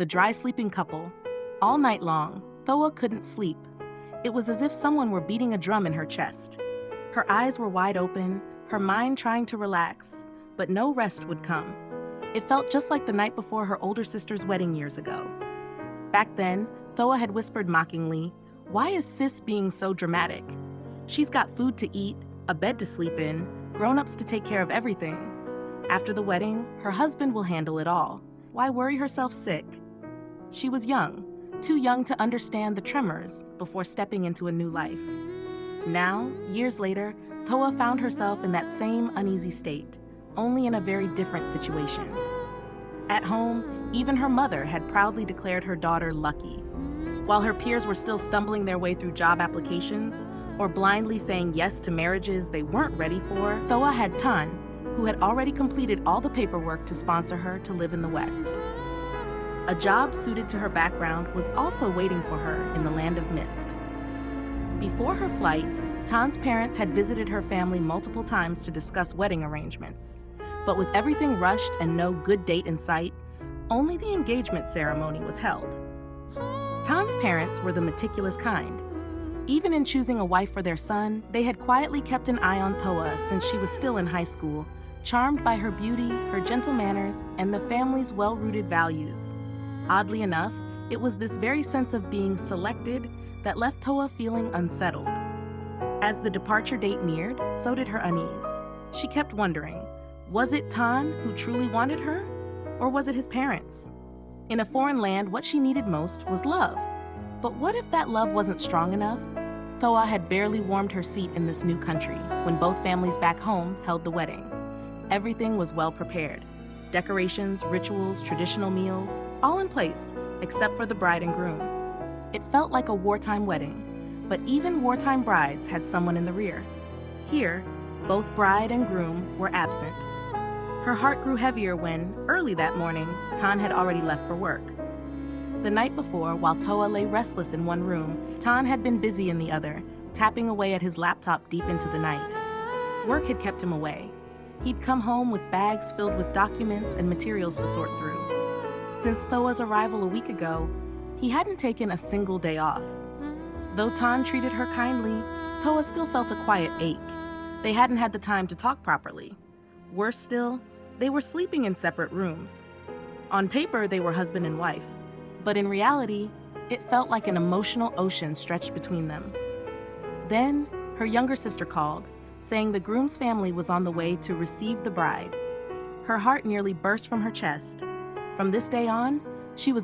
The dry sleeping couple. All night long, Thoa couldn't sleep. It was as if someone were beating a drum in her chest. Her eyes were wide open, her mind trying to relax, but no rest would come. It felt just like the night before her older sister's wedding years ago. Back then, Thoa had whispered mockingly, "Why is Sis being so dramatic? She's got food to eat, a bed to sleep in, grown-ups to take care of everything. After the wedding, her husband will handle it all. Why worry herself sick?" She was young, too young to understand the tremors before stepping into a new life. Now, years later, Thoa found herself in that same uneasy state, only in a very different situation. At home, even her mother had proudly declared her daughter lucky. While her peers were still stumbling their way through job applications or blindly saying yes to marriages they weren't ready for, Thoa had Tan, who had already completed all the paperwork to sponsor her to live in the West. A job suited to her background was also waiting for her in the land of mist. Before her flight, Tan's parents had visited her family multiple times to discuss wedding arrangements. But with everything rushed and no good date in sight, only the engagement ceremony was held. Tan's parents were the meticulous kind. Even in choosing a wife for their son, they had quietly kept an eye on Thoa since she was still in high school, charmed by her beauty, her gentle manners, and the family's well-rooted values. Oddly enough, it was this very sense of being selected that left Thoa feeling unsettled. As the departure date neared, so did her unease. She kept wondering, was it Tan who truly wanted her, or was it his parents? In a foreign land, what she needed most was love. But what if that love wasn't strong enough? Thoa had barely warmed her seat in this new country when both families back home held the wedding. Everything was well prepared. Decorations, rituals, traditional meals, all in place, except for the bride and groom. It felt like a wartime wedding, but even wartime brides had someone in the rear. Here, both bride and groom were absent. Her heart grew heavier when, early that morning, Tan had already left for work. The night before, while Thoa lay restless in one room, Tan had been busy in the other, tapping away at his laptop deep into the night. Work had kept him away. He'd come home with bags filled with documents and materials to sort through. Since Thoa's arrival a week ago, he hadn't taken a single day off. Though Tan treated her kindly, Thoa still felt a quiet ache. They hadn't had the time to talk properly. Worse still, they were sleeping in separate rooms. On paper, they were husband and wife, but in reality, it felt like an emotional ocean stretched between them. Then, her younger sister called, saying the groom's family was on the way to receive the bride. Her heart nearly burst from her chest. From this day on, she was